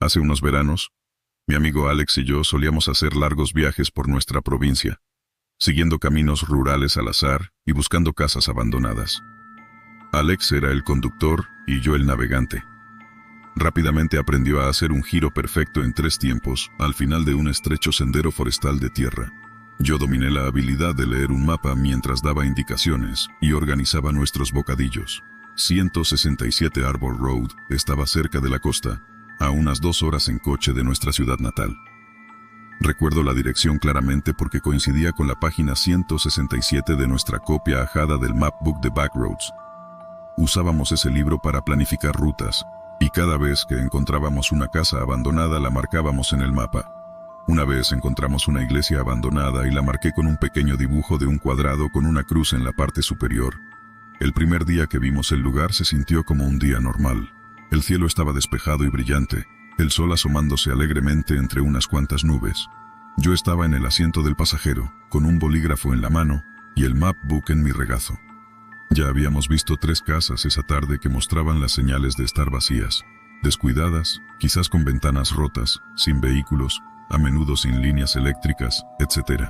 Hace unos veranos, mi amigo Alex y yo solíamos hacer largos viajes por nuestra provincia, siguiendo caminos rurales al azar y buscando casas abandonadas. Alex era el conductor y yo el navegante. Rápidamente aprendió a hacer un giro perfecto en 3 tiempos al final de un estrecho sendero forestal de tierra. Yo dominé la habilidad de leer un mapa mientras daba indicaciones y organizaba nuestros bocadillos. 167 Arbor Road estaba cerca de la costa, a unas 2 horas en coche de nuestra ciudad natal. Recuerdo la dirección claramente porque coincidía con la página 167 de nuestra copia ajada del Mapbook de Backroads. Usábamos ese libro para planificar rutas, y cada vez que encontrábamos una casa abandonada la marcábamos en el mapa. Una vez encontramos una iglesia abandonada y la marqué con un pequeño dibujo de un cuadrado con una cruz en la parte superior. El primer día que vimos el lugar se sintió como un día normal. El cielo estaba despejado y brillante, el sol asomándose alegremente entre unas cuantas nubes. Yo estaba en el asiento del pasajero, con un bolígrafo en la mano y el Mapbook en mi regazo. Ya habíamos visto 3 casas esa tarde que mostraban las señales de estar vacías, descuidadas, quizás con ventanas rotas, sin vehículos, a menudo sin líneas eléctricas, etc.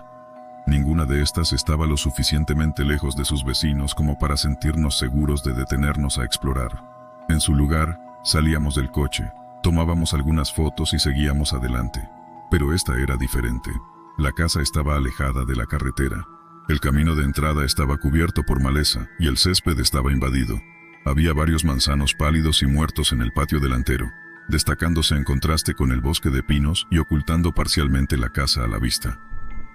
Ninguna de estas estaba lo suficientemente lejos de sus vecinos como para sentirnos seguros de detenernos a explorar. En su lugar, salíamos del coche, tomábamos algunas fotos y seguíamos adelante. Pero esta era diferente. La casa estaba alejada de la carretera. El camino de entrada estaba cubierto por maleza y el césped estaba invadido. Había varios manzanos pálidos y muertos en el patio delantero, destacándose en contraste con el bosque de pinos y ocultando parcialmente la casa a la vista.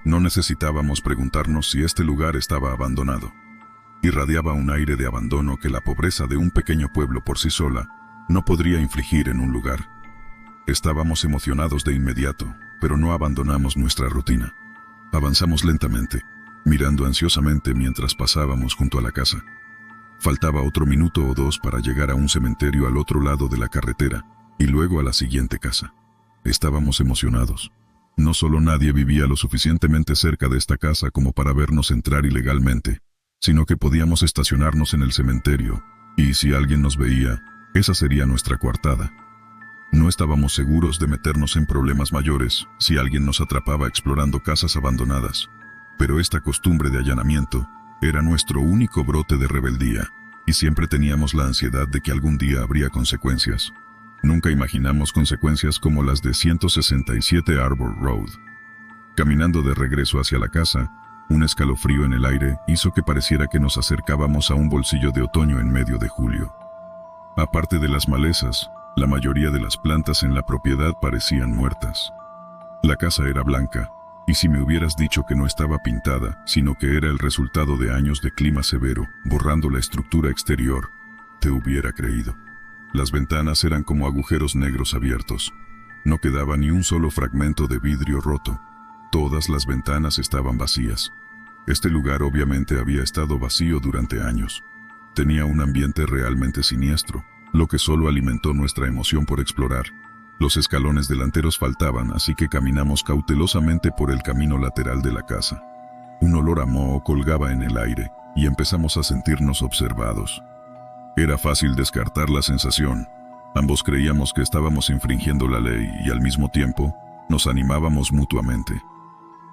No necesitábamos preguntarnos si este lugar estaba abandonado. Irradiaba un aire de abandono que la pobreza de un pequeño pueblo por sí sola no podría infligir en un lugar. Estábamos emocionados de inmediato, pero no abandonamos nuestra rutina. Avanzamos lentamente, mirando ansiosamente mientras pasábamos junto a la casa. Faltaba otro minuto o 2 para llegar a un cementerio al otro lado de la carretera, y luego a la siguiente casa. Estábamos emocionados. No solo nadie vivía lo suficientemente cerca de esta casa como para vernos entrar ilegalmente, sino que podíamos estacionarnos en el cementerio, y si alguien nos veía, esa sería nuestra coartada. No estábamos seguros de meternos en problemas mayores si alguien nos atrapaba explorando casas abandonadas, pero esta costumbre de allanamiento era nuestro único brote de rebeldía, y siempre teníamos la ansiedad de que algún día habría consecuencias. Nunca imaginamos consecuencias como las de 167 Arbor Road. Caminando de regreso hacia la casa, un escalofrío en el aire hizo que pareciera que nos acercábamos a un bolsillo de otoño en medio de julio. Aparte de las malezas, la mayoría de las plantas en la propiedad parecían muertas. La casa era blanca, y si me hubieras dicho que no estaba pintada, sino que era el resultado de años de clima severo, borrando la estructura exterior, te hubiera creído. Las ventanas eran como agujeros negros abiertos. No quedaba ni un solo fragmento de vidrio roto. Todas las ventanas estaban vacías. Este lugar obviamente había estado vacío durante años. Tenía un ambiente realmente siniestro, lo que solo alimentó nuestra emoción por explorar. Los escalones delanteros faltaban, así que caminamos cautelosamente por el camino lateral de la casa. Un olor a moho colgaba en el aire, y empezamos a sentirnos observados. Era fácil descartar la sensación. Ambos creíamos que estábamos infringiendo la ley y al mismo tiempo nos animábamos mutuamente.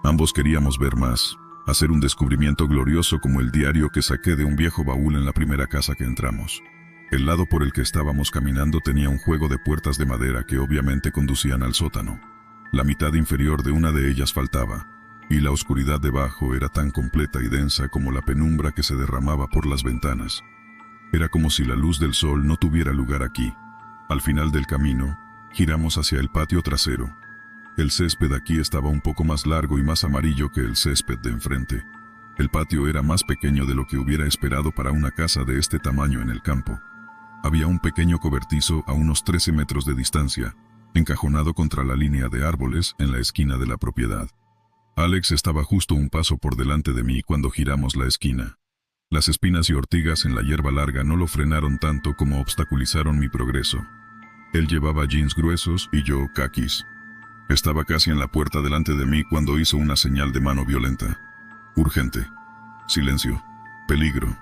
Ambos queríamos ver más, hacer un descubrimiento glorioso como el diario que saqué de un viejo baúl en la primera casa que entramos. El lado por el que estábamos caminando tenía un juego de puertas de madera que obviamente conducían al sótano. La mitad inferior de una de ellas faltaba, y la oscuridad debajo era tan completa y densa como la penumbra que se derramaba por las ventanas. Era como si la luz del sol no tuviera lugar aquí. Al final del camino, giramos hacia el patio trasero. El césped aquí estaba un poco más largo y más amarillo que el césped de enfrente. El patio era más pequeño de lo que hubiera esperado para una casa de este tamaño en el campo. Había un pequeño cobertizo a unos 13 metros de distancia, encajonado contra la línea de árboles en la esquina de la propiedad. Alex estaba justo un paso por delante de mí cuando giramos la esquina. Las espinas y ortigas en la hierba larga no lo frenaron tanto como obstaculizaron mi progreso. Él llevaba jeans gruesos y yo caquis. Estaba casi en la puerta delante de mí cuando hizo una señal de mano violenta. Urgente. Silencio. Peligro.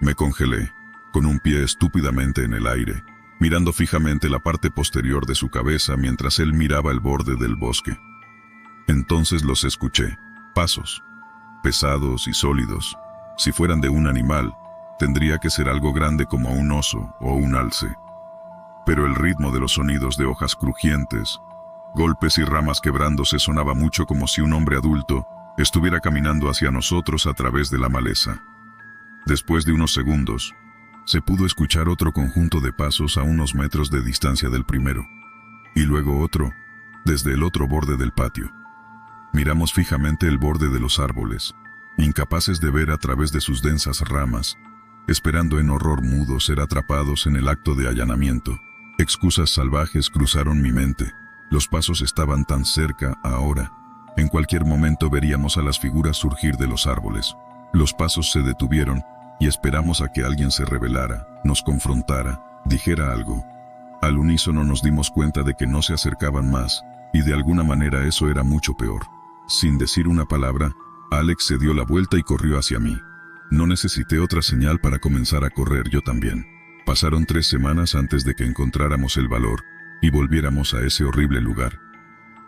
Me congelé, con un pie estúpidamente en el aire, mirando fijamente la parte posterior de su cabeza mientras él miraba el borde del bosque. Entonces los escuché. Pasos. Pesados y sólidos. Si fueran de un animal, tendría que ser algo grande como un oso o un alce. Pero el ritmo de los sonidos de hojas crujientes, golpes y ramas quebrándose sonaba mucho como si un hombre adulto estuviera caminando hacia nosotros a través de la maleza. Después de unos segundos, se pudo escuchar otro conjunto de pasos a unos metros de distancia del primero, y luego otro, desde el otro borde del patio. Miramos fijamente el borde de los árboles, incapaces de ver a través de sus densas ramas, esperando en horror mudo ser atrapados en el acto de allanamiento. Excusas salvajes cruzaron mi mente. Los pasos estaban tan cerca ahora. En cualquier momento veríamos a las figuras surgir de los árboles. Los pasos se detuvieron y esperamos a que alguien se revelara, nos confrontara, dijera algo. Al unísono nos dimos cuenta de que no se acercaban más, y de alguna manera eso era mucho peor. Sin decir una palabra, Alex se dio la vuelta y corrió hacia mí. No necesité otra señal para comenzar a correr yo también. Pasaron 3 semanas antes de que encontráramos el valor y volviéramos a ese horrible lugar.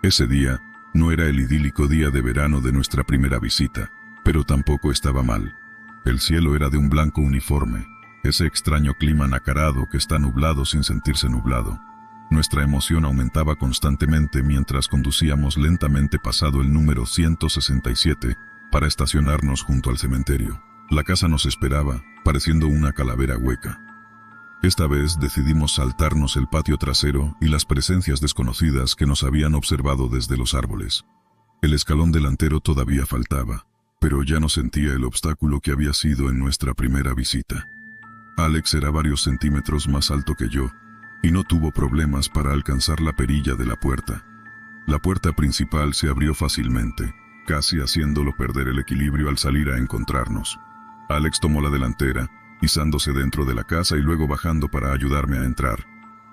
Ese día no era el idílico día de verano de nuestra primera visita, pero tampoco estaba mal. El cielo era de un blanco uniforme, ese extraño clima nacarado que está nublado sin sentirse nublado. Nuestra emoción aumentaba constantemente mientras conducíamos lentamente pasado el número 167 para estacionarnos junto al cementerio. La casa nos esperaba, pareciendo una calavera hueca. Esta vez decidimos saltarnos el patio trasero y las presencias desconocidas que nos habían observado desde los árboles. El escalón delantero todavía faltaba, pero ya no sentía el obstáculo que había sido en nuestra primera visita. Alex era varios centímetros más alto que yo, y no tuvo problemas para alcanzar la perilla de la puerta. La puerta principal se abrió fácilmente, casi haciéndolo perder el equilibrio al salir a encontrarnos. Alex tomó la delantera, izándose dentro de la casa y luego bajando para ayudarme a entrar.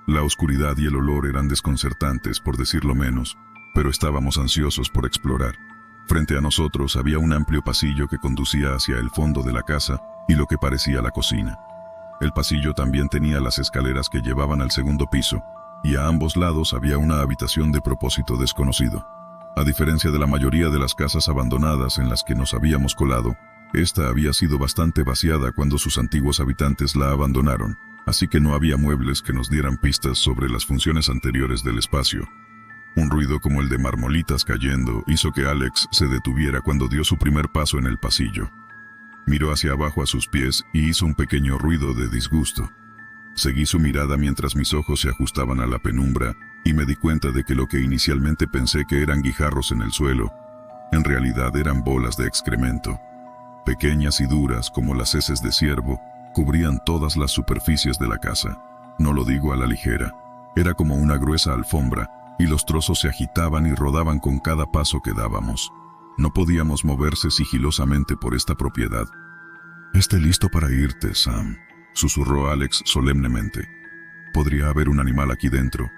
La oscuridad y el olor eran desconcertantes, por decirlo menos, pero estábamos ansiosos por explorar. Frente a nosotros había un amplio pasillo que conducía hacia el fondo de la casa y lo que parecía la cocina. El pasillo también tenía las escaleras que llevaban al segundo piso, y a ambos lados había una habitación de propósito desconocido. A diferencia de la mayoría de las casas abandonadas en las que nos habíamos colado, esta había sido bastante vaciada cuando sus antiguos habitantes la abandonaron, así que no había muebles que nos dieran pistas sobre las funciones anteriores del espacio. Un ruido como el de marmolitas cayendo hizo que Alex se detuviera cuando dio su primer paso en el pasillo. Miró hacia abajo a sus pies y hizo un pequeño ruido de disgusto. Seguí su mirada mientras mis ojos se ajustaban a la penumbra y me di cuenta de que lo que inicialmente pensé que eran guijarros en el suelo, en realidad eran bolas de excremento. Pequeñas y duras como las heces de ciervo, cubrían todas las superficies de la casa. No lo digo a la ligera. Era como una gruesa alfombra, y los trozos se agitaban y rodaban con cada paso que dábamos. No podíamos moverse sigilosamente por esta propiedad. «Esté listo para irte, Sam», susurró Alex solemnemente. «Podría haber un animal aquí dentro.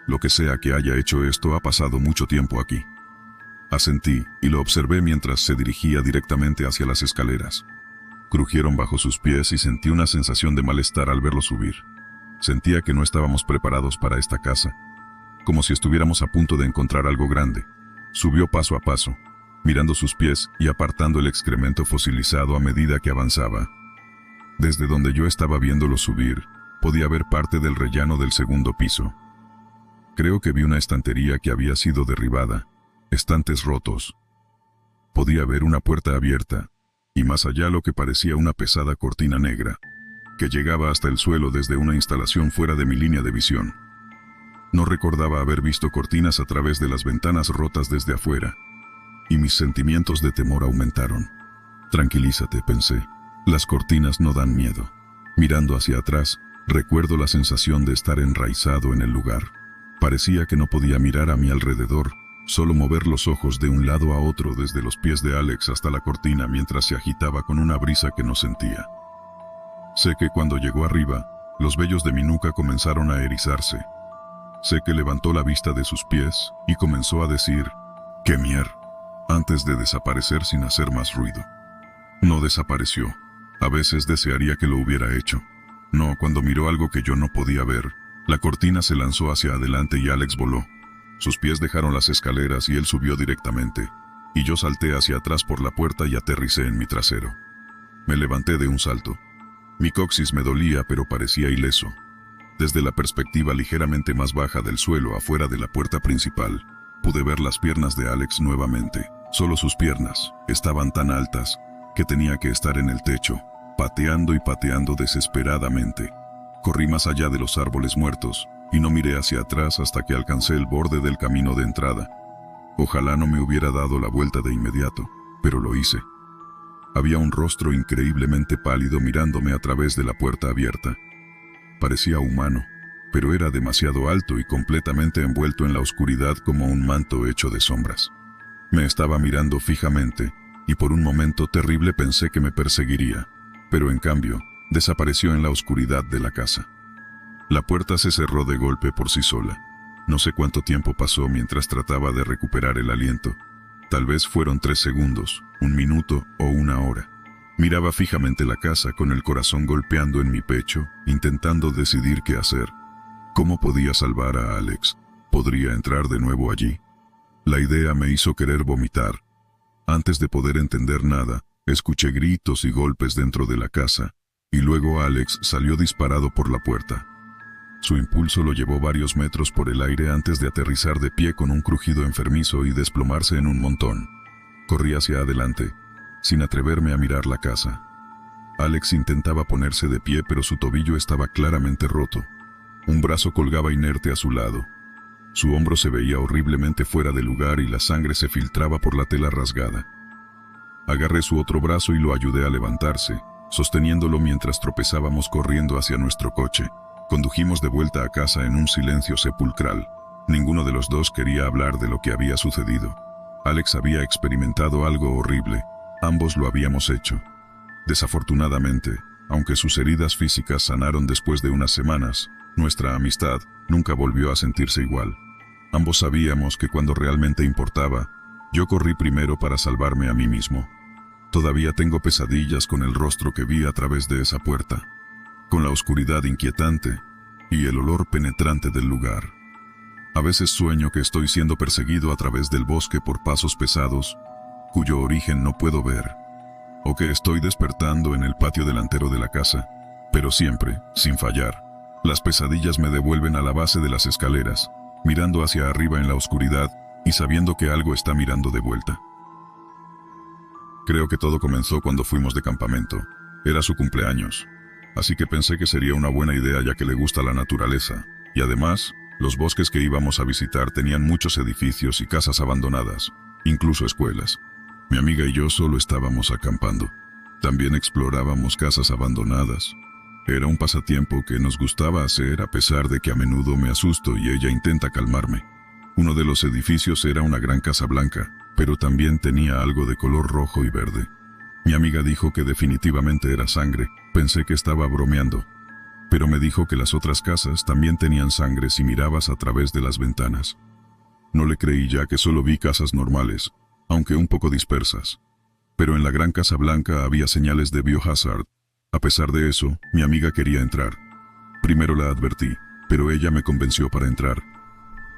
Lo que sea que haya hecho esto ha pasado mucho tiempo aquí». Asentí y lo observé mientras se dirigía directamente hacia las escaleras. Crujieron bajo sus pies y sentí una sensación de malestar al verlo subir. Sentía que no estábamos preparados para esta casa, como si estuviéramos a punto de encontrar algo grande. Subió paso a paso, mirando sus pies y apartando el excremento fosilizado a medida que avanzaba. Desde donde yo estaba viéndolo subir, podía ver parte del rellano del segundo piso. Creo que vi una estantería que había sido derribada, estantes rotos. Podía ver una puerta abierta, y más allá lo que parecía una pesada cortina negra, que llegaba hasta el suelo desde una instalación fuera de mi línea de visión. No recordaba haber visto cortinas a través de las ventanas rotas desde afuera, y mis sentimientos de temor aumentaron. «Tranquilízate», pensé, «las cortinas no dan miedo». Mirando hacia atrás, recuerdo la sensación de estar enraizado en el lugar. Parecía que no podía mirar a mi alrededor, solo mover los ojos de un lado a otro desde los pies de Alex hasta la cortina mientras se agitaba con una brisa que no sentía. Sé que cuando llegó arriba, los vellos de mi nuca comenzaron a erizarse. Sé que levantó la vista de sus pies y comenzó a decir «¡Qué mier!» antes de desaparecer sin hacer más ruido. No desapareció. A veces desearía que lo hubiera hecho. No, cuando miró algo que yo no podía ver, la cortina se lanzó hacia adelante y Alex voló. Sus pies dejaron las escaleras y él subió directamente, y yo salté hacia atrás por la puerta y aterricé en mi trasero. Me levanté de un salto. Mi coxis me dolía, pero parecía ileso. Desde la perspectiva ligeramente más baja del suelo afuera de la puerta principal, pude ver las piernas de Alex nuevamente. Solo sus piernas estaban tan altas que tenía que estar en el techo, pateando y pateando desesperadamente. Corrí más allá de los árboles muertos y no miré hacia atrás hasta que alcancé el borde del camino de entrada. Ojalá no me hubiera dado la vuelta de inmediato, pero lo hice. Había un rostro increíblemente pálido mirándome a través de la puerta abierta. Parecía humano, pero era demasiado alto y completamente envuelto en la oscuridad como un manto hecho de sombras. Me estaba mirando fijamente, y por un momento terrible pensé que me perseguiría, pero en cambio, desapareció en la oscuridad de la casa. La puerta se cerró de golpe por sí sola. No sé cuánto tiempo pasó mientras trataba de recuperar el aliento. Tal vez fueron 3 segundos, 1 minuto o 1 hora. Miraba fijamente la casa con el corazón golpeando en mi pecho, intentando decidir qué hacer. ¿Cómo podía salvar a Alex? ¿Podría entrar de nuevo allí? La idea me hizo querer vomitar. Antes de poder entender nada, escuché gritos y golpes dentro de la casa, y luego Alex salió disparado por la puerta. Su impulso lo llevó varios metros por el aire antes de aterrizar de pie con un crujido enfermizo y desplomarse en un montón. Corrí hacia adelante, sin atreverme a mirar la casa. Alex intentaba ponerse de pie, pero su tobillo estaba claramente roto. Un brazo colgaba inerte a su lado. Su hombro se veía horriblemente fuera de lugar y la sangre se filtraba por la tela rasgada. Agarré su otro brazo y lo ayudé a levantarse, sosteniéndolo mientras tropezábamos corriendo hacia nuestro coche. Condujimos de vuelta a casa en un silencio sepulcral. Ninguno de los dos quería hablar de lo que había sucedido. Alex había experimentado algo horrible. Ambos lo habíamos hecho. Desafortunadamente, aunque sus heridas físicas sanaron después de unas semanas, nuestra amistad nunca volvió a sentirse igual. Ambos sabíamos que cuando realmente importaba, yo corrí primero para salvarme a mí mismo. Todavía tengo pesadillas con el rostro que vi a través de esa puerta, con la oscuridad inquietante y el olor penetrante del lugar. A veces sueño que estoy siendo perseguido a través del bosque por pasos pesados, cuyo origen no puedo ver, o que estoy despertando en el patio delantero de la casa, pero siempre, sin fallar, las pesadillas me devuelven a la base de las escaleras, mirando hacia arriba en la oscuridad y sabiendo que algo está mirando de vuelta. Creo que todo comenzó cuando fuimos de campamento. Era su cumpleaños, así que pensé que sería una buena idea ya que le gusta la naturaleza, y además, los bosques que íbamos a visitar tenían muchos edificios y casas abandonadas, incluso escuelas. Mi amiga y yo solo estábamos acampando. También explorábamos casas abandonadas. Era un pasatiempo que nos gustaba hacer a pesar de que a menudo me asusto y ella intenta calmarme. Uno de los edificios era una gran casa blanca, pero también tenía algo de color rojo y verde. Mi amiga dijo que definitivamente era sangre. Pensé que estaba bromeando, pero me dijo que las otras casas también tenían sangre si mirabas a través de las ventanas. No le creí ya que solo vi casas normales, aunque un poco dispersas. Pero en la gran casa blanca había señales de biohazard. A pesar de eso, mi amiga quería entrar. Primero la advertí, pero ella me convenció para entrar.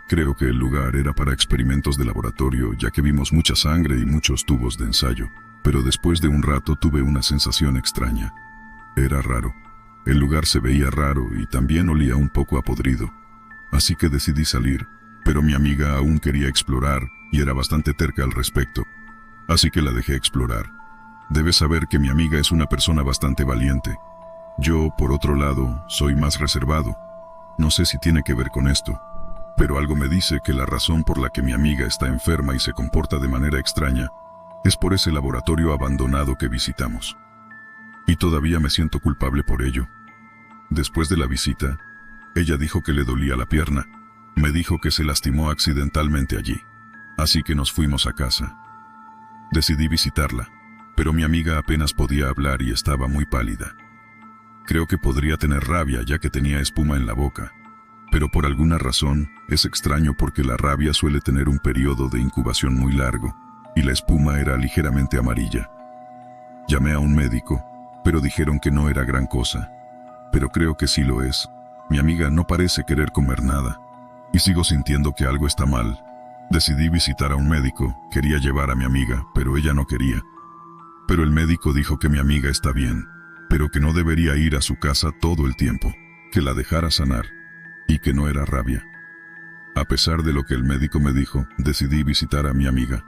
Creo que el lugar era para experimentos de laboratorio, ya que vimos mucha sangre y muchos tubos de ensayo, pero después de un rato tuve una sensación extraña. Era raro. El lugar se veía raro y también olía un poco a podrido. Así que decidí salir, pero mi amiga aún quería explorar y era bastante terca al respecto. Así que la dejé explorar. Debes saber que mi amiga es una persona bastante valiente. Yo, por otro lado, soy más reservado. No sé si tiene que ver con esto, pero algo me dice que la razón por la que mi amiga está enferma y se comporta de manera extraña es por ese laboratorio abandonado que visitamos. Y todavía me siento culpable por ello. Después de la visita, ella dijo que le dolía la pierna. Me dijo que se lastimó accidentalmente allí. Así que nos fuimos a casa. Decidí visitarla, pero mi amiga apenas podía hablar y estaba muy pálida. Creo que podría tener rabia ya que tenía espuma en la boca, pero por alguna razón es extraño porque la rabia suele tener un periodo de incubación muy largo, y la espuma era ligeramente amarilla. Llamé a un médico, pero dijeron que no era gran cosa. pero creo que sí lo es. Mi amiga no parece querer comer nada, y sigo sintiendo que algo está mal. Decidí visitar a un médico, quería llevar a mi amiga, pero ella no quería. Pero el médico dijo que mi amiga está bien, pero que no debería ir a su casa todo el tiempo, que la dejara sanar, y que no era rabia. A pesar de lo que el médico me dijo, decidí visitar a mi amiga.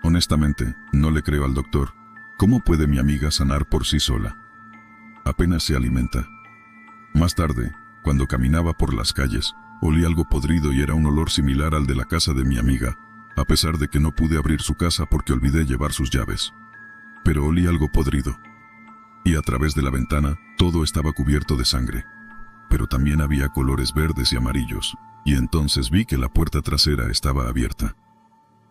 Honestamente, no le creo al doctor. ¿Cómo puede mi amiga sanar por sí sola? Apenas se alimenta. Más tarde, cuando caminaba por las calles, olí algo podrido y era un olor similar al de la casa de mi amiga, a pesar de que no pude abrir su casa porque olvidé llevar sus llaves. Pero olí algo podrido. Y a través de la ventana, todo estaba cubierto de sangre. Pero también había colores verdes y amarillos, y entonces vi que la puerta trasera estaba abierta.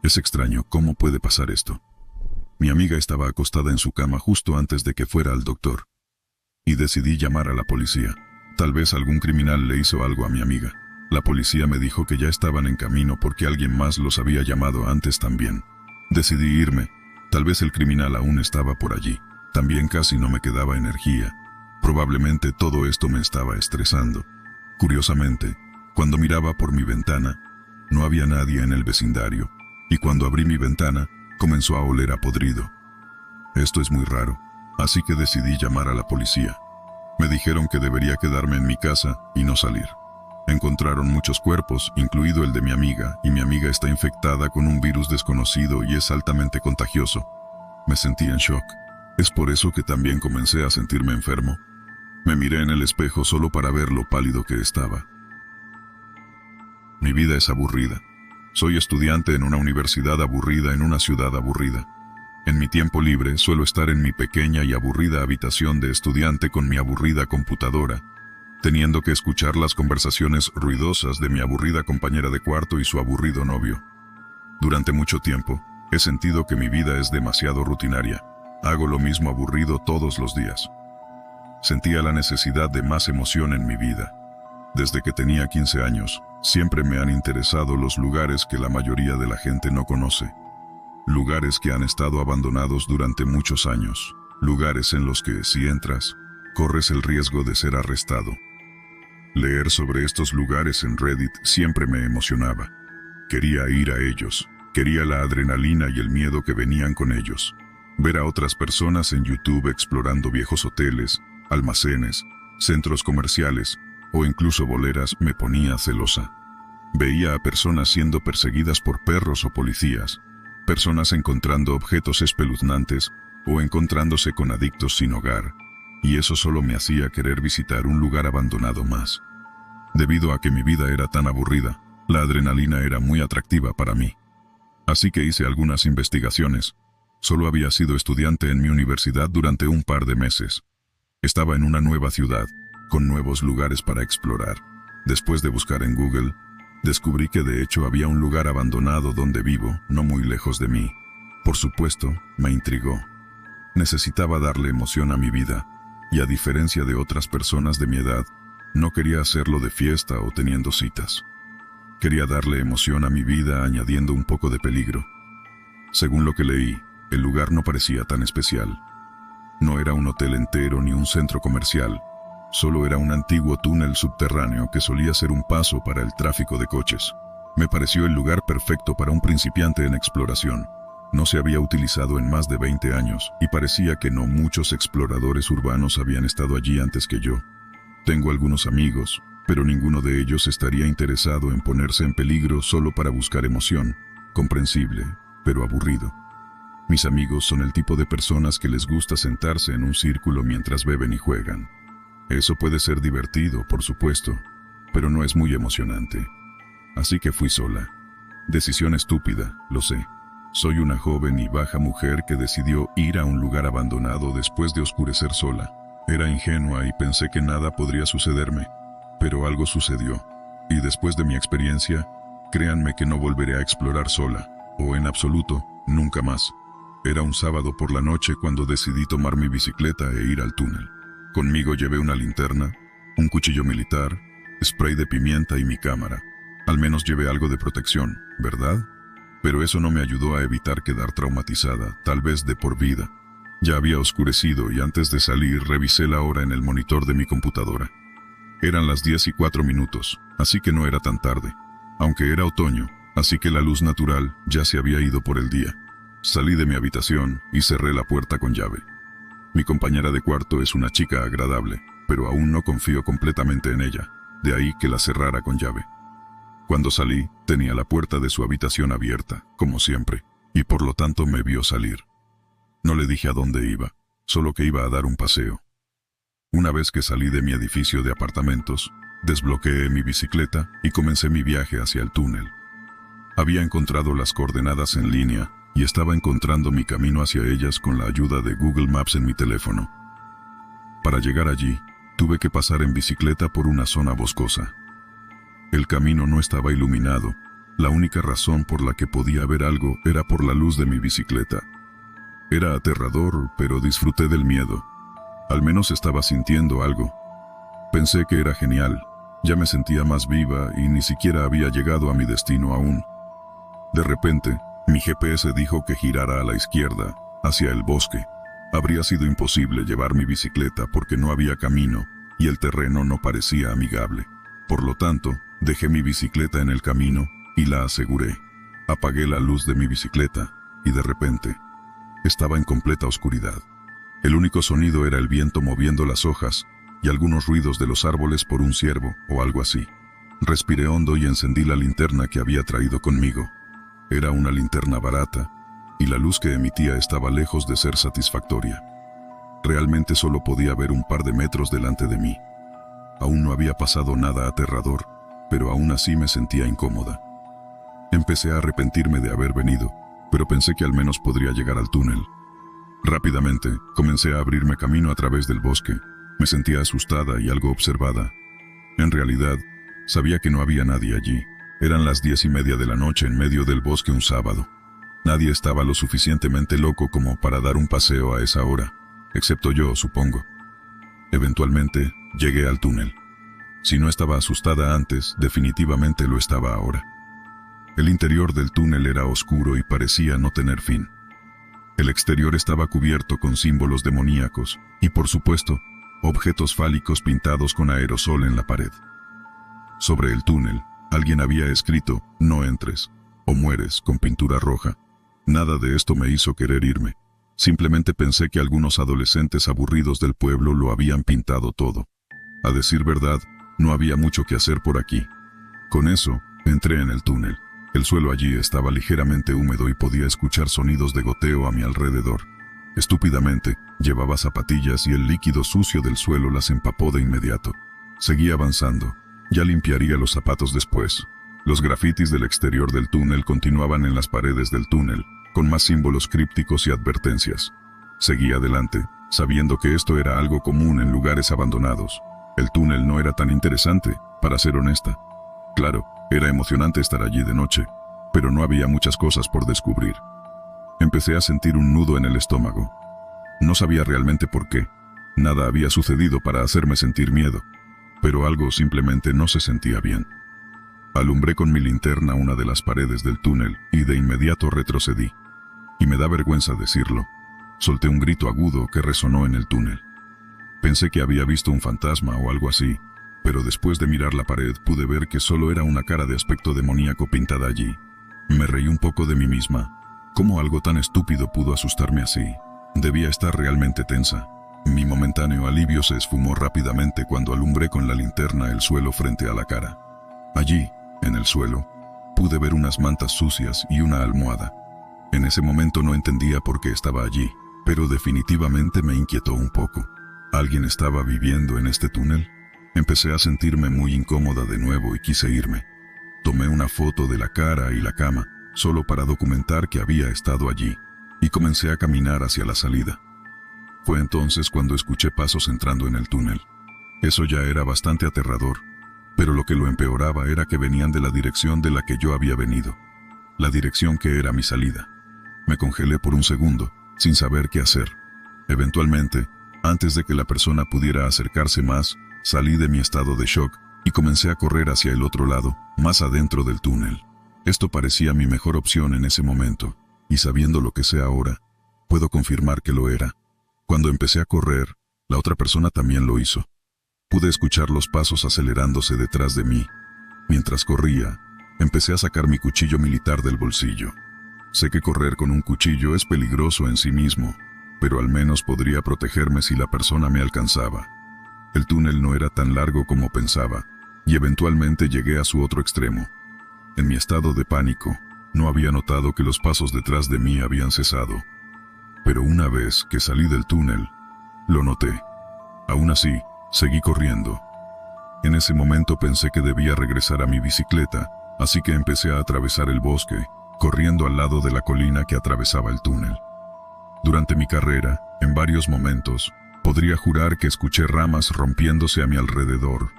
Es extraño, ¿cómo puede pasar esto? Mi amiga estaba acostada en su cama justo antes de que fuera al doctor. Y decidí llamar a la policía. Tal vez algún criminal le hizo algo a mi amiga. La policía me dijo que ya estaban en camino porque alguien más los había llamado antes también. Decidí irme. Tal vez el criminal aún estaba por allí. También casi no me quedaba energía. Probablemente todo esto me estaba estresando. Curiosamente, cuando miraba por mi ventana, no había nadie en el vecindario. Y cuando abrí mi ventana, comenzó a oler a podrido. Esto es muy raro, así que decidí llamar a la policía. Me dijeron que debería quedarme en mi casa y no salir. Encontraron muchos cuerpos, incluido el de mi amiga, y mi amiga está infectada con un virus desconocido y es altamente contagioso. Me sentí en shock. Es por eso que también comencé a sentirme enfermo. Me miré en el espejo solo para ver lo pálido que estaba. Mi vida es aburrida. Soy estudiante en una universidad aburrida en una ciudad aburrida. En mi tiempo libre suelo estar en mi pequeña y aburrida habitación de estudiante con mi aburrida computadora, teniendo que escuchar las conversaciones ruidosas de mi aburrida compañera de cuarto y su aburrido novio. Durante mucho tiempo, he sentido que mi vida es demasiado rutinaria. Hago lo mismo aburrido todos los días. Sentía la necesidad de más emoción en mi vida. Desde que tenía 15 años, siempre me han interesado los lugares que la mayoría de la gente no conoce. Lugares que han estado abandonados durante muchos años. Lugares en los que, si entras, corres el riesgo de ser arrestado. Leer sobre estos lugares en Reddit siempre me emocionaba. Quería ir a ellos. Quería la adrenalina y el miedo que venían con ellos. Ver a otras personas en YouTube explorando viejos hoteles, almacenes, centros comerciales o incluso boleras me ponía celosa. Veía a personas siendo perseguidas por perros o policías, personas encontrando objetos espeluznantes o encontrándose con adictos sin hogar, y eso solo me hacía querer visitar un lugar abandonado más. Debido a que mi vida era tan aburrida, la adrenalina era muy atractiva para mí. Así que hice algunas investigaciones. Solo había sido estudiante en mi universidad durante un par de meses. Estaba en una nueva ciudad, con nuevos lugares para explorar. Después de buscar en Google, descubrí que de hecho había un lugar abandonado donde vivo, no muy lejos de mí. Por supuesto, me intrigó. Necesitaba darle emoción a mi vida, y a diferencia de otras personas de mi edad, no quería hacerlo de fiesta o teniendo citas. Quería darle emoción a mi vida añadiendo un poco de peligro. Según lo que leí, el lugar no parecía tan especial. No era un hotel entero ni un centro comercial, solo era un antiguo túnel subterráneo que solía ser un paso para el tráfico de coches. Me pareció el lugar perfecto para un principiante en exploración. No se había utilizado en más de 20 años y parecía que no muchos exploradores urbanos habían estado allí antes que yo. Tengo algunos amigos, pero ninguno de ellos estaría interesado en ponerse en peligro solo para buscar emoción. Comprensible, pero aburrido. Mis amigos son el tipo de personas que les gusta sentarse en un círculo mientras beben y juegan. Eso puede ser divertido, por supuesto, pero no es muy emocionante. Así que fui sola. Decisión estúpida, lo sé. Soy una joven y baja mujer que decidió ir a un lugar abandonado después de oscurecer sola. Era ingenua y pensé que nada podría sucederme, pero algo sucedió. Y después de mi experiencia, créanme que no volveré a explorar sola, o en absoluto, nunca más. Era un sábado por la noche cuando decidí tomar mi bicicleta e ir al túnel. Conmigo llevé una linterna, un cuchillo militar, spray de pimienta y mi cámara. Al menos llevé algo de protección, ¿verdad? Pero eso no me ayudó a evitar quedar traumatizada, tal vez de por vida. Ya había oscurecido y antes de salir revisé la hora en el monitor de mi computadora. Eran las 10:04, así que no era tan tarde, aunque era otoño, así que la luz natural ya se había ido por el día. Salí de mi habitación y cerré la puerta con llave. Mi compañera de cuarto es una chica agradable, pero aún no confío completamente en ella, de ahí que la cerrara con llave. Cuando salí, tenía la puerta de su habitación abierta, como siempre, y por lo tanto me vio salir. No le dije a dónde iba, solo que iba a dar un paseo. Una vez que salí de mi edificio de apartamentos, desbloqueé mi bicicleta y comencé mi viaje hacia el túnel. Había encontrado las coordenadas en línea y estaba encontrando mi camino hacia ellas con la ayuda de Google Maps en mi teléfono. Para llegar allí, tuve que pasar en bicicleta por una zona boscosa. El camino no estaba iluminado. La única razón por la que podía ver algo era por la luz de mi bicicleta. Era aterrador, pero disfruté del miedo. Al menos estaba sintiendo algo. Pensé que era genial. Ya me sentía más viva y ni siquiera había llegado a mi destino aún. De repente, mi GPS dijo que girara a la izquierda, hacia el bosque. Habría sido imposible llevar mi bicicleta porque no había camino y el terreno no parecía amigable. Por lo tanto, dejé mi bicicleta en el camino y la aseguré. Apagué la luz de mi bicicleta y de repente, estaba en completa oscuridad. El único sonido era el viento moviendo las hojas y algunos ruidos de los árboles por un ciervo o algo así. Respiré hondo y encendí la linterna que había traído conmigo. Era una linterna barata y la luz que emitía estaba lejos de ser satisfactoria. Realmente solo podía ver un par de metros delante de mí. Aún no había pasado nada aterrador, pero aún así me sentía incómoda. Empecé a arrepentirme de haber venido, pero pensé que al menos podría llegar al túnel. Rápidamente, comencé a abrirme camino a través del bosque. Me sentía asustada y algo observada. En realidad, sabía que no había nadie allí. Eran las 10:30 de la noche en medio del bosque un sábado. Nadie estaba lo suficientemente loco como para dar un paseo a esa hora, excepto yo, supongo. Eventualmente, llegué al túnel. Si no estaba asustada antes, definitivamente lo estaba ahora. El interior del túnel era oscuro y parecía no tener fin. El exterior estaba cubierto con símbolos demoníacos y, por supuesto, objetos fálicos pintados con aerosol en la pared. Sobre el túnel, alguien había escrito, "No entres", o "Mueres", con pintura roja. Nada de esto me hizo querer irme. Simplemente pensé que algunos adolescentes aburridos del pueblo lo habían pintado todo. A decir verdad, no había mucho que hacer por aquí. Con eso, entré en el túnel. El suelo allí estaba ligeramente húmedo y podía escuchar sonidos de goteo a mi alrededor. Estúpidamente, llevaba zapatillas y el líquido sucio del suelo las empapó de inmediato. Seguí avanzando. Ya limpiaría los zapatos después. Los grafitis del exterior del túnel continuaban en las paredes del túnel, con más símbolos crípticos y advertencias. Seguí adelante, sabiendo que esto era algo común en lugares abandonados. El túnel no era tan interesante, para ser honesta. Claro, era emocionante estar allí de noche, pero no había muchas cosas por descubrir. Empecé a sentir un nudo en el estómago. No sabía realmente por qué. Nada había sucedido para hacerme sentir miedo, pero algo simplemente no se sentía bien. Alumbré con mi linterna una de las paredes del túnel y de inmediato retrocedí. Y me da vergüenza decirlo. Solté un grito agudo que resonó en el túnel. Pensé que había visto un fantasma o algo así, pero después de mirar la pared pude ver que solo era una cara de aspecto demoníaco pintada allí. Me reí un poco de mí misma. ¿Cómo algo tan estúpido pudo asustarme así? Debía estar realmente tensa. Mi momentáneo alivio se esfumó rápidamente cuando alumbré con la linterna el suelo frente a la cara. Allí, en el suelo, pude ver unas mantas sucias y una almohada. En ese momento no entendía por qué estaba allí, pero definitivamente me inquietó un poco. ¿Alguien estaba viviendo en este túnel? Empecé a sentirme muy incómoda de nuevo y quise irme. Tomé una foto de la cara y la cama, solo para documentar que había estado allí, y comencé a caminar hacia la salida. Fue entonces cuando escuché pasos entrando en el túnel. Eso ya era bastante aterrador, pero lo que lo empeoraba era que venían de la dirección de la que yo había venido, la dirección que era mi salida. Me congelé por un segundo, sin saber qué hacer. Eventualmente, antes de que la persona pudiera acercarse más, salí de mi estado de shock y comencé a correr hacia el otro lado, más adentro del túnel. Esto parecía mi mejor opción en ese momento, y sabiendo lo que sé ahora, puedo confirmar que lo era. Cuando empecé a correr, la otra persona también lo hizo. Pude escuchar los pasos acelerándose detrás de mí. Mientras corría, empecé a sacar mi cuchillo militar del bolsillo. Sé que correr con un cuchillo es peligroso en sí mismo, pero al menos podría protegerme si la persona me alcanzaba. El túnel no era tan largo como pensaba, y eventualmente llegué a su otro extremo. En mi estado de pánico, no había notado que los pasos detrás de mí habían cesado. Pero una vez que salí del túnel, lo noté. Aún así, seguí corriendo. En ese momento pensé que debía regresar a mi bicicleta, así que empecé a atravesar el bosque, corriendo al lado de la colina que atravesaba el túnel. Durante mi carrera, en varios momentos, podría jurar que escuché ramas rompiéndose a mi alrededor.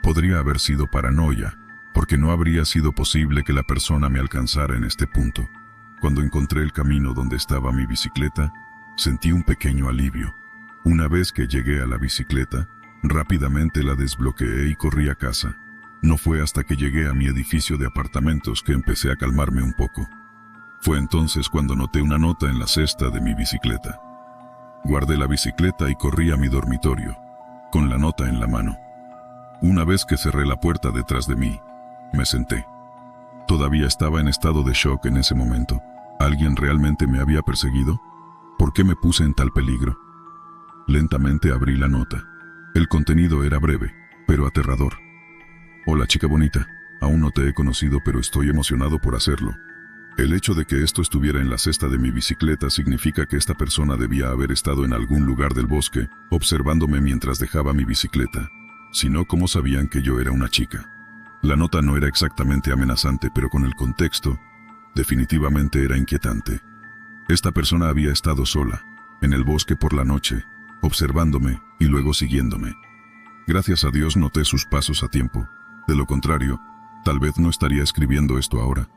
Podría haber sido paranoia, porque no habría sido posible que la persona me alcanzara en este punto. Cuando encontré el camino donde estaba mi bicicleta, sentí un pequeño alivio. Una vez que llegué a la bicicleta, rápidamente la desbloqueé y corrí a casa. No fue hasta que llegué a mi edificio de apartamentos que empecé a calmarme un poco. Fue entonces cuando noté una nota en la cesta de mi bicicleta. Guardé la bicicleta y corrí a mi dormitorio, con la nota en la mano. Una vez que cerré la puerta detrás de mí, me senté. Todavía estaba en estado de shock en ese momento. ¿Alguien realmente me había perseguido? ¿Por qué me puse en tal peligro? Lentamente abrí la nota. El contenido era breve, pero aterrador. Hola chica bonita, aún no te he conocido pero estoy emocionado por hacerlo. El hecho de que esto estuviera en la cesta de mi bicicleta significa que esta persona debía haber estado en algún lugar del bosque, observándome mientras dejaba mi bicicleta. Si no, ¿cómo sabían que yo era una chica? La nota no era exactamente amenazante, pero con el contexto, definitivamente era inquietante. Esta persona había estado sola, en el bosque por la noche, observándome y luego siguiéndome. Gracias a Dios noté sus pasos a tiempo. De lo contrario, tal vez no estaría escribiendo esto ahora.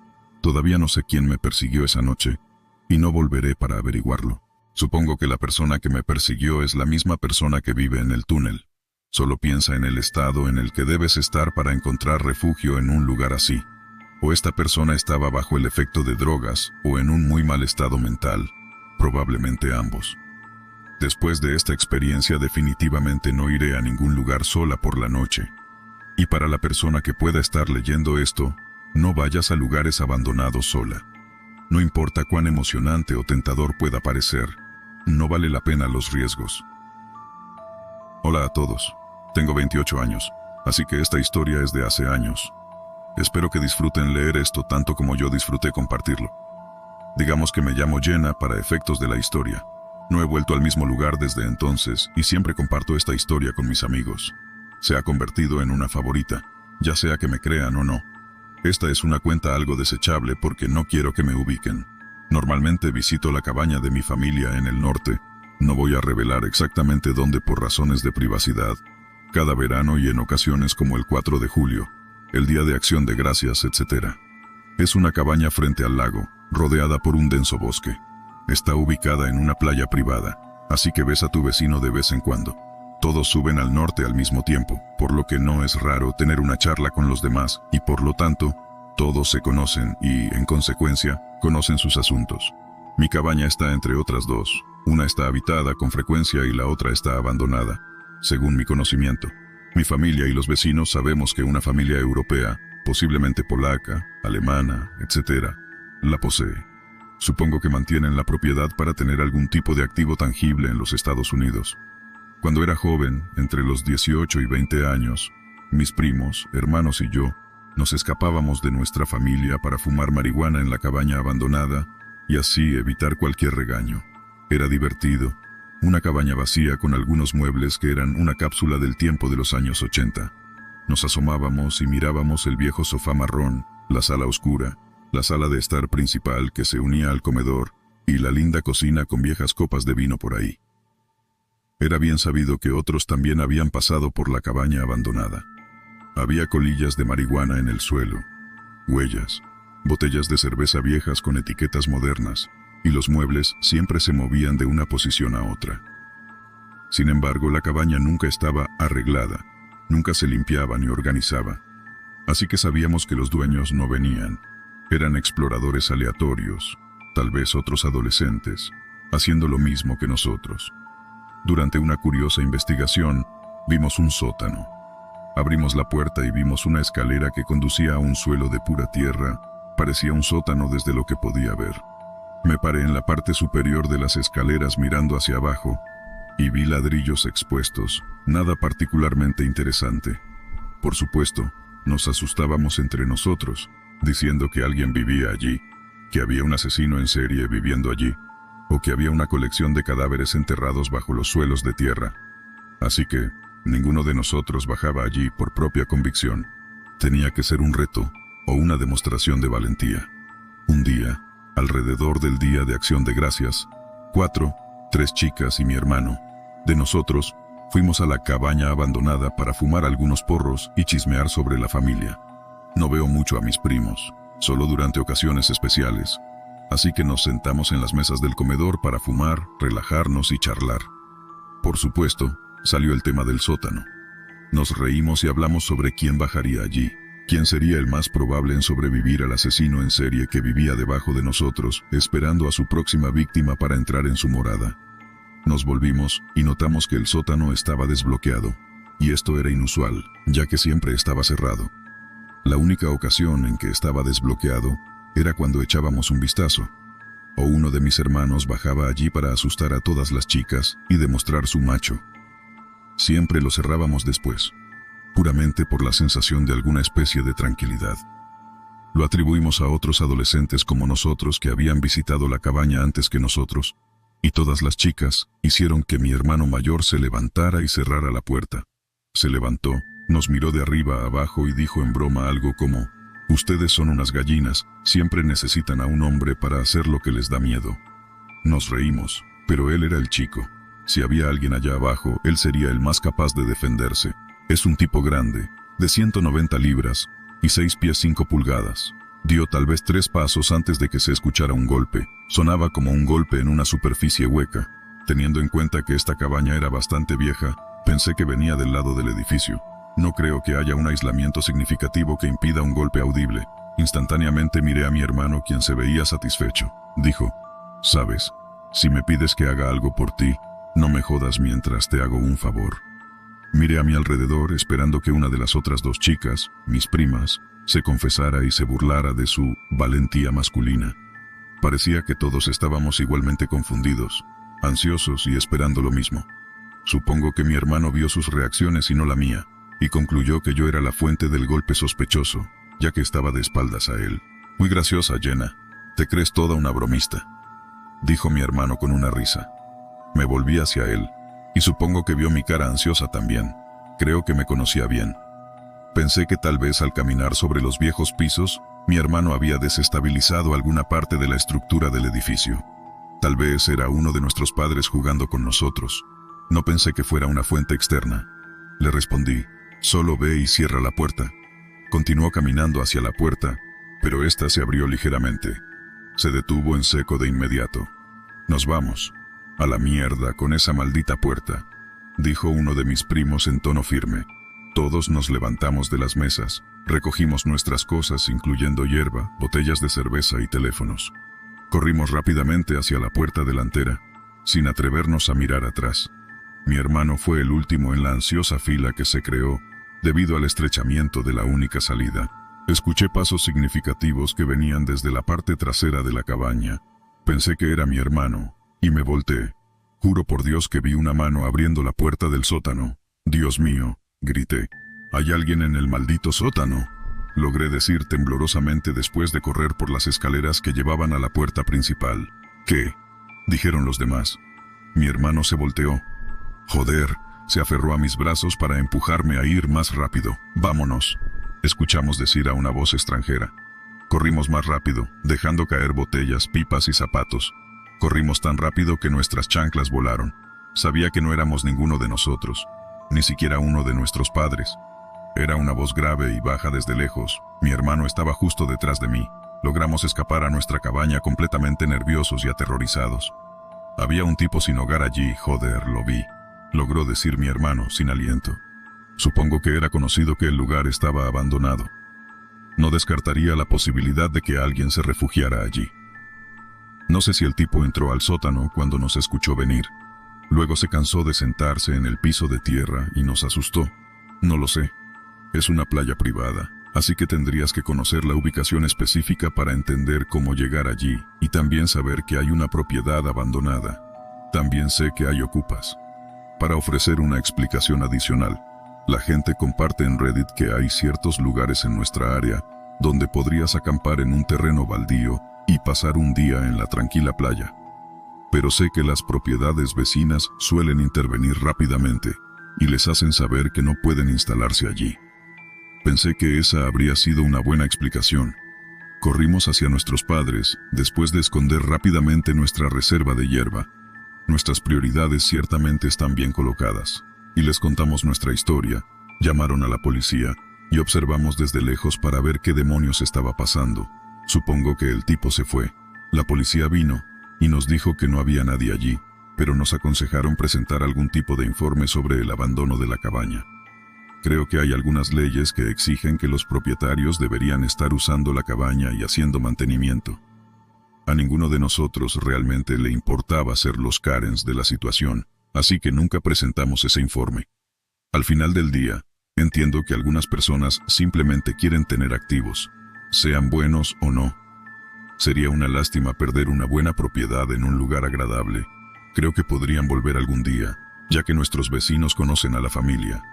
Todavía no sé quién me persiguió esa noche, y no volveré para averiguarlo. Supongo que la persona que me persiguió es la misma persona que vive en el túnel. Solo piensa en el estado en el que debes estar para encontrar refugio en un lugar así. O esta persona estaba bajo el efecto de drogas o en un muy mal estado mental, probablemente ambos. Después de esta experiencia definitivamente no iré a ningún lugar sola por la noche. Y para la persona que pueda estar leyendo esto, no vayas a lugares abandonados sola. No importa cuán emocionante o tentador pueda parecer, no vale la pena los riesgos. Hola a todos, tengo 28 años, así que esta historia es de hace años. Espero que disfruten leer esto tanto como yo disfruté compartirlo. Digamos que me llamo Jenna para efectos de la historia. No he vuelto al mismo lugar desde entonces y siempre comparto esta historia con mis amigos. Se ha convertido en una favorita, ya sea que me crean o no. Esta es una cuenta algo desechable porque no quiero que me ubiquen. Normalmente visito la cabaña de mi familia en el norte. No voy a revelar exactamente dónde por razones de privacidad. Cada verano y en ocasiones como el 4 de julio, el Día de Acción de Gracias, etc. Es una cabaña frente al lago, rodeada por un denso bosque. Está ubicada en una playa privada, así que ves a tu vecino de vez en cuando. Todos suben al norte al mismo tiempo, por lo que no es raro tener una charla con los demás, y por lo tanto, todos se conocen y, en consecuencia, conocen sus asuntos. Mi cabaña está entre otras dos. Una está habitada con frecuencia y la otra está abandonada, según mi conocimiento. Mi familia y los vecinos sabemos que una familia europea, posiblemente polaca, alemana, etc., la posee. Supongo que mantienen la propiedad para tener algún tipo de activo tangible en los Estados Unidos. Cuando era joven, entre los 18 y 20 años, mis primos, hermanos y yo, nos escapábamos de nuestra familia para fumar marihuana en la cabaña abandonada y así evitar cualquier regaño. Era divertido. Una cabaña vacía con algunos muebles que eran una cápsula del tiempo de los años 80. Nos asomábamos y mirábamos el viejo sofá marrón, la sala oscura, la sala de estar principal que se unía al comedor y la linda cocina con viejas copas de vino por ahí. Era bien sabido que otros también habían pasado por la cabaña abandonada. Había colillas de marihuana en el suelo, huellas, botellas de cerveza viejas con etiquetas modernas, y los muebles siempre se movían de una posición a otra. Sin embargo, la cabaña nunca estaba arreglada, nunca se limpiaba ni organizaba. Así que sabíamos que los dueños no venían. Eran exploradores aleatorios, tal vez otros adolescentes, haciendo lo mismo que nosotros. Durante una curiosa investigación, vimos un sótano. Abrimos la puerta y vimos una escalera que conducía a un suelo de pura tierra. Parecía un sótano desde lo que podía ver. Me paré en la parte superior de las escaleras mirando hacia abajo y vi ladrillos expuestos, nada particularmente interesante. Por supuesto, nos asustábamos entre nosotros, diciendo que alguien vivía allí, que había un asesino en serie viviendo allí, o que había una colección de cadáveres enterrados bajo los suelos de tierra. Así que ninguno de nosotros bajaba allí por propia convicción. Tenía que ser un reto o una demostración de valentía. Un día, alrededor del Día de Acción de Gracias, 3 chicas y mi hermano, de nosotros, fuimos a la cabaña abandonada para fumar algunos porros y chismear sobre la familia. No veo mucho a mis primos, solo durante ocasiones especiales, así que nos sentamos en las mesas del comedor para fumar, relajarnos y charlar. Por supuesto, salió el tema del sótano. Nos reímos y hablamos sobre quién bajaría allí, quién sería el más probable en sobrevivir al asesino en serie que vivía debajo de nosotros, esperando a su próxima víctima para entrar en su morada. Nos volvimos y notamos que el sótano estaba desbloqueado, y esto era inusual, ya que siempre estaba cerrado. La única ocasión en que estaba desbloqueado era cuando echábamos un vistazo, o uno de mis hermanos bajaba allí para asustar a todas las chicas y demostrar su macho. Siempre lo cerrábamos después, puramente por la sensación de alguna especie de tranquilidad. Lo atribuimos a otros adolescentes como nosotros que habían visitado la cabaña antes que nosotros, y todas las chicas hicieron que mi hermano mayor se levantara y cerrara la puerta. Se levantó, nos miró de arriba a abajo y dijo en broma algo como: «Ustedes son unas gallinas, siempre necesitan a un hombre para hacer lo que les da miedo». Nos reímos, pero él era el chico. Si había alguien allá abajo, él sería el más capaz de defenderse. Es un tipo grande, de 190 libras y 6 pies 5 pulgadas. Dio tal vez 3 pasos antes de que se escuchara un golpe. Sonaba como un golpe en una superficie hueca. Teniendo en cuenta que esta cabaña era bastante vieja, pensé que venía del lado del edificio. No creo que haya un aislamiento significativo que impida un golpe audible. Instantáneamente miré a mi hermano, quien se veía satisfecho. Dijo: «Sabes, si me pides que haga algo por ti, no me jodas mientras te hago un favor». Miré a mi alrededor esperando que una de las otras 2 chicas, mis primas, se confesara y se burlara de su valentía masculina. Parecía que todos estábamos igualmente confundidos, ansiosos y esperando lo mismo. Supongo que mi hermano vio sus reacciones y no la mía, y concluyó que yo era la fuente del golpe sospechoso, ya que estaba de espaldas a él. «Muy graciosa, Jenna. Te crees toda una bromista», dijo mi hermano con una risa. Me volví hacia él, y supongo que vio mi cara ansiosa también. Creo que me conocía bien. Pensé que tal vez al caminar sobre los viejos pisos, mi hermano había desestabilizado alguna parte de la estructura del edificio. Tal vez era uno de nuestros padres jugando con nosotros. No pensé que fuera una fuente externa. Le respondí: «Solo ve y cierra la puerta». Continuó caminando hacia la puerta, pero ésta se abrió ligeramente. Se detuvo en seco de inmediato. «Nos vamos. A la mierda con esa maldita puerta», dijo uno de mis primos en tono firme. Todos nos levantamos de las mesas, recogimos nuestras cosas, incluyendo hierba, botellas de cerveza y teléfonos. Corrimos rápidamente hacia la puerta delantera, sin atrevernos a mirar atrás. Mi hermano fue el último en la ansiosa fila que se creó debido al estrechamiento de la única salida. Escuché pasos significativos que venían desde la parte trasera de la cabaña. Pensé que era mi hermano, y me volteé. Juro por Dios que vi una mano abriendo la puerta del sótano. «Dios mío», grité. «¿Hay alguien en el maldito sótano?», logré decir temblorosamente después de correr por las escaleras que llevaban a la puerta principal. «¿Qué?», dijeron los demás. Mi hermano se volteó. «Joder», se aferró a mis brazos para empujarme a ir más rápido. «Vámonos», escuchamos decir a una voz extranjera. Corrimos más rápido, dejando caer botellas, pipas y zapatos. Corrimos tan rápido que nuestras chanclas volaron. Sabía que no éramos ninguno de nosotros, ni siquiera uno de nuestros padres. Era una voz grave y baja desde lejos. Mi hermano estaba justo detrás de mí. Logramos escapar a nuestra cabaña completamente nerviosos y aterrorizados. «Había un tipo sin hogar allí, joder, lo vi», logró decir mi hermano sin aliento. Supongo que era conocido que el lugar estaba abandonado. No descartaría la posibilidad de que alguien se refugiara allí. No sé si el tipo entró al sótano cuando nos escuchó venir. Luego se cansó de sentarse en el piso de tierra y nos asustó. No lo sé. Es una playa privada, así que tendrías que conocer la ubicación específica para entender cómo llegar allí y también saber que hay una propiedad abandonada. También sé que hay ocupas. Para ofrecer una explicación adicional, la gente comparte en Reddit que hay ciertos lugares en nuestra área donde podrías acampar en un terreno baldío y pasar un día en la tranquila playa. Pero sé que las propiedades vecinas suelen intervenir rápidamente y les hacen saber que no pueden instalarse allí. Pensé que esa habría sido una buena explicación. Corrimos hacia nuestros padres, después de esconder rápidamente nuestra reserva de hierba. Nuestras prioridades ciertamente están bien colocadas, y les contamos nuestra historia. Llamaron a la policía y observamos desde lejos para ver qué demonios estaba pasando. Supongo que el tipo se fue. La policía vino y nos dijo que no había nadie allí, pero nos aconsejaron presentar algún tipo de informe sobre el abandono de la cabaña. Creo que hay algunas leyes que exigen que los propietarios deberían estar usando la cabaña y haciendo mantenimiento. A ninguno de nosotros realmente le importaba ser los Karens de la situación, así que nunca presentamos ese informe. Al final del día, entiendo que algunas personas simplemente quieren tener activos, sean buenos o no. Sería una lástima perder una buena propiedad en un lugar agradable. Creo que podrían volver algún día, ya que nuestros vecinos conocen a la familia.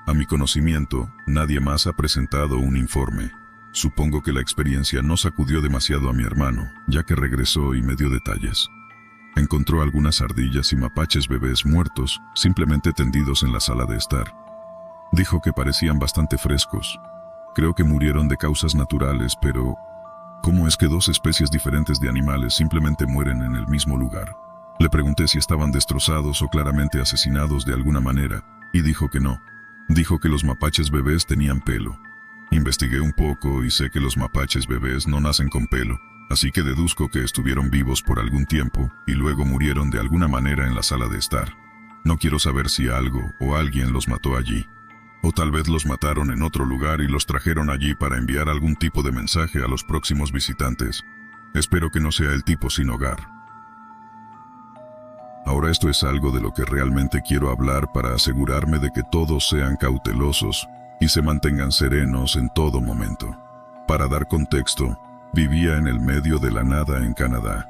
A mi conocimiento, nadie más ha presentado un informe. Supongo que la experiencia no sacudió demasiado a mi hermano, ya que regresó y me dio detalles. Encontró algunas ardillas y mapaches bebés muertos, simplemente tendidos en la sala de estar. Dijo que parecían bastante frescos. Creo que murieron de causas naturales, pero ¿cómo es que dos especies diferentes de animales simplemente mueren en el mismo lugar? Le pregunté si estaban destrozados o claramente asesinados de alguna manera, y dijo que no. Dijo que los mapaches bebés tenían pelo. Investigué un poco y sé que los mapaches bebés no nacen con pelo, así que deduzco que estuvieron vivos por algún tiempo y luego murieron de alguna manera en la sala de estar. No quiero saber si algo o alguien los mató allí. O tal vez los mataron en otro lugar y los trajeron allí para enviar algún tipo de mensaje a los próximos visitantes. Espero que no sea el tipo sin hogar. Ahora esto es algo de lo que realmente quiero hablar para asegurarme de que todos sean cautelosos y se mantengan serenos en todo momento. Para dar contexto, vivía en el medio de la nada en Canadá.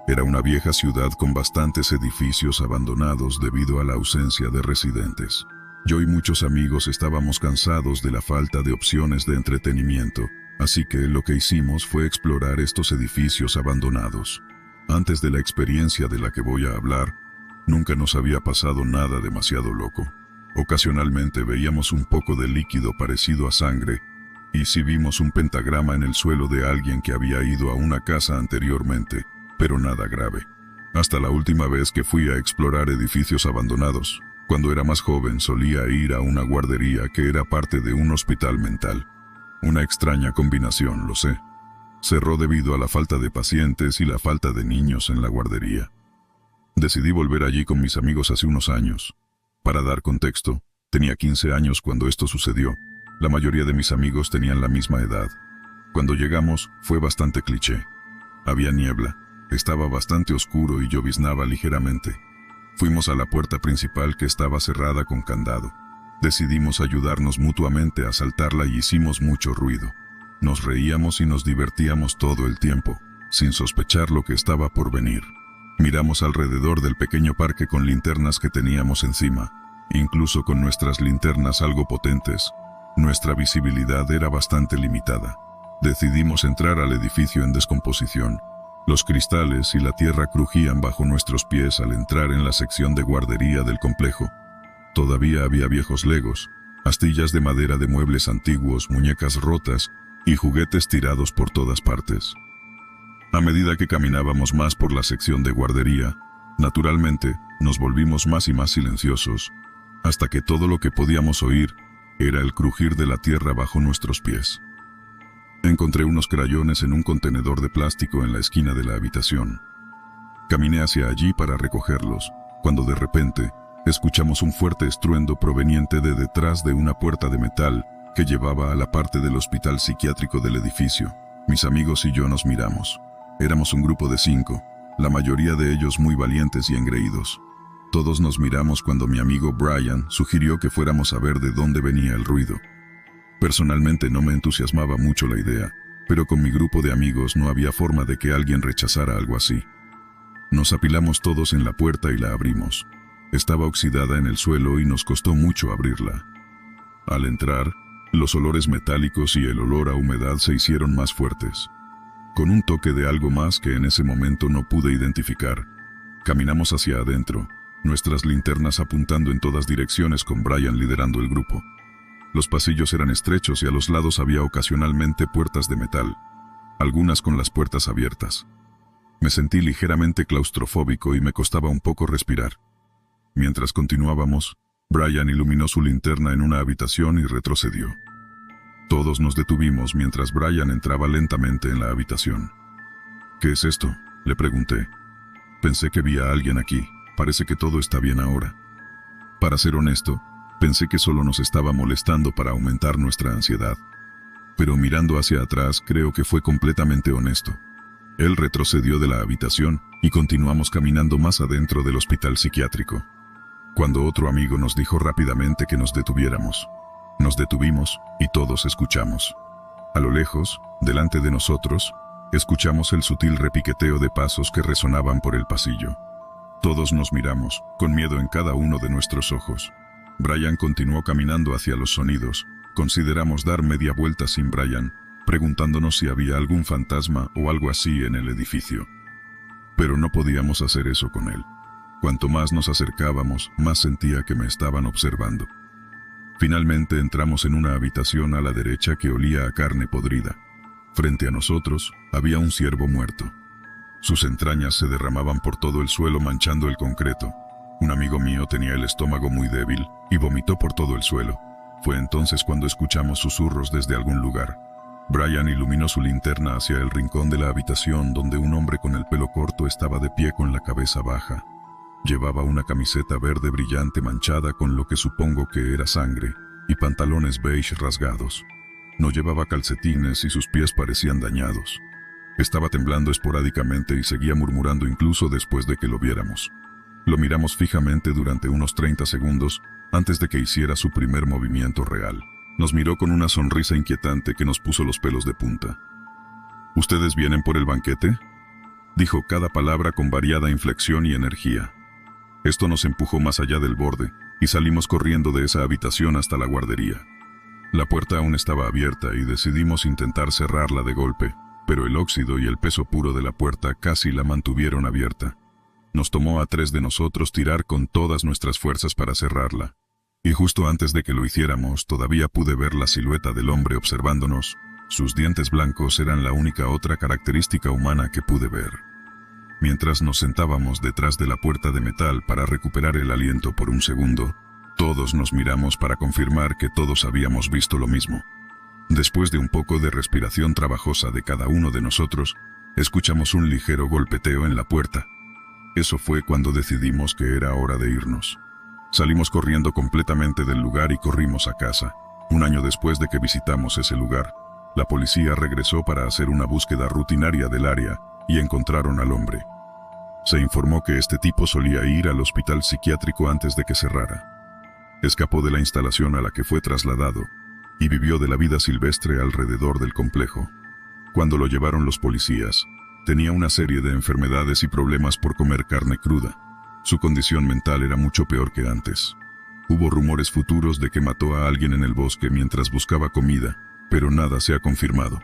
Era una vieja ciudad con bastantes edificios abandonados debido a la ausencia de residentes. Yo y muchos amigos estábamos cansados de la falta de opciones de entretenimiento, así que lo que hicimos fue explorar estos edificios abandonados. Antes de la experiencia de la que voy a hablar, nunca nos había pasado nada demasiado loco. Ocasionalmente veíamos un poco de líquido parecido a sangre, y sí vimos un pentagrama en el suelo de alguien que había ido a una casa anteriormente, pero nada grave. Hasta la última vez que fui a explorar edificios abandonados, cuando era más joven solía ir a una guardería que era parte de un hospital mental. Una extraña combinación, lo sé. Cerró debido a la falta de pacientes y la falta de niños en la guardería. Decidí volver allí con mis amigos hace unos años. Para dar contexto, tenía 15 años cuando esto sucedió. La mayoría de mis amigos tenían la misma edad. Cuando llegamos, fue bastante cliché. Había niebla, estaba bastante oscuro y lloviznaba ligeramente. Fuimos a la puerta principal que estaba cerrada con candado. Decidimos ayudarnos mutuamente a saltarla y hicimos mucho ruido. Nos reíamos y nos divertíamos todo el tiempo, sin sospechar lo que estaba por venir. Miramos alrededor del pequeño parque con linternas que teníamos encima. Incluso con nuestras linternas algo potentes, nuestra visibilidad era bastante limitada. Decidimos entrar al edificio en descomposición. Los cristales y la tierra crujían bajo nuestros pies al entrar en la sección de guardería del complejo. Todavía había viejos legos, astillas de madera de muebles antiguos, muñecas rotas y juguetes tirados por todas partes. A medida que caminábamos más por la sección de guardería, naturalmente nos volvimos más y más silenciosos, hasta que todo lo que podíamos oír era el crujir de la tierra bajo nuestros pies. Encontré unos crayones en un contenedor de plástico en la esquina de la habitación. Caminé hacia allí para recogerlos, cuando de repente escuchamos un fuerte estruendo proveniente de detrás de una puerta de metal que llevaba a la parte del hospital psiquiátrico del edificio. Mis amigos y yo nos miramos. Éramos un grupo de 5, la mayoría de ellos muy valientes y engreídos. Todos nos miramos cuando mi amigo Brian sugirió que fuéramos a ver de dónde venía el ruido. Personalmente no me entusiasmaba mucho la idea, pero con mi grupo de amigos no había forma de que alguien rechazara algo así. Nos apilamos todos en la puerta y la abrimos. Estaba oxidada en el suelo y nos costó mucho abrirla. Al entrar, los olores metálicos y el olor a humedad se hicieron más fuertes. Con un toque de algo más que en ese momento no pude identificar, caminamos hacia adentro, nuestras linternas apuntando en todas direcciones con Brian liderando el grupo. Los pasillos eran estrechos y a los lados había ocasionalmente puertas de metal, algunas con las puertas abiertas. Me sentí ligeramente claustrofóbico y me costaba un poco respirar. Mientras continuábamos, Brian iluminó su linterna en una habitación y retrocedió. Todos nos detuvimos mientras Brian entraba lentamente en la habitación. ¿Qué es esto?, le pregunté. Pensé que vi a alguien aquí. Parece que todo está bien ahora. Para ser honesto, pensé que solo nos estaba molestando para aumentar nuestra ansiedad. Pero mirando hacia atrás, creo que fue completamente honesto. Él retrocedió de la habitación y continuamos caminando más adentro del hospital psiquiátrico. Cuando otro amigo nos dijo rápidamente que nos detuviéramos. Nos detuvimos y todos escuchamos. A lo lejos, delante de nosotros, escuchamos el sutil repiqueteo de pasos que resonaban por el pasillo. Todos nos miramos, con miedo en cada uno de nuestros ojos. Brian continuó caminando hacia los sonidos. Consideramos dar media vuelta sin Brian, preguntándonos si había algún fantasma o algo así en el edificio. Pero no podíamos hacer eso con él. Cuanto más nos acercábamos, más sentía que me estaban observando. Finalmente entramos en una habitación a la derecha que olía a carne podrida. Frente a nosotros había un ciervo muerto. Sus entrañas se derramaban por todo el suelo manchando el concreto. Un amigo mío tenía el estómago muy débil y vomitó por todo el suelo. Fue entonces cuando escuchamos susurros desde algún lugar. Brian iluminó su linterna hacia el rincón de la habitación donde un hombre con el pelo corto estaba de pie con la cabeza baja. Llevaba una camiseta verde brillante manchada con lo que supongo que era sangre y pantalones beige rasgados. No llevaba calcetines y sus pies parecían dañados. Estaba temblando esporádicamente y seguía murmurando incluso después de que lo viéramos. Lo miramos fijamente durante unos 30 segundos antes de que hiciera su primer movimiento real. Nos miró con una sonrisa inquietante que nos puso los pelos de punta. ¿Ustedes vienen por el banquete?, dijo cada palabra con variada inflexión y energía. Esto nos empujó más allá del borde y salimos corriendo de esa habitación hasta la guardería. La puerta aún estaba abierta y decidimos intentar cerrarla de golpe, pero el óxido y el peso puro de la puerta casi la mantuvieron abierta. Nos tomó a 3 de nosotros tirar con todas nuestras fuerzas para cerrarla. Y justo antes de que lo hiciéramos, todavía pude ver la silueta del hombre observándonos. Sus dientes blancos eran la única otra característica humana que pude ver. Mientras nos sentábamos detrás de la puerta de metal para recuperar el aliento por un segundo, todos nos miramos para confirmar que todos habíamos visto lo mismo. Después de un poco de respiración trabajosa de cada uno de nosotros, escuchamos un ligero golpeteo en la puerta. Eso fue cuando decidimos que era hora de irnos. Salimos corriendo completamente del lugar y corrimos a casa. Un año después de que visitamos ese lugar, la policía regresó para hacer una búsqueda rutinaria del área y encontraron al hombre. Se informó que este tipo solía ir al hospital psiquiátrico antes de que cerrara. Escapó de la instalación a la que fue trasladado y vivió de la vida silvestre alrededor del complejo. Cuando lo llevaron los policías, tenía una serie de enfermedades y problemas por comer carne cruda. Su condición mental era mucho peor que antes. Hubo rumores futuros de que mató a alguien en el bosque mientras buscaba comida, pero nada se ha confirmado.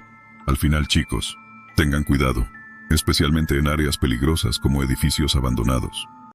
Al final, chicos, tengan cuidado, especialmente en áreas peligrosas como edificios abandonados.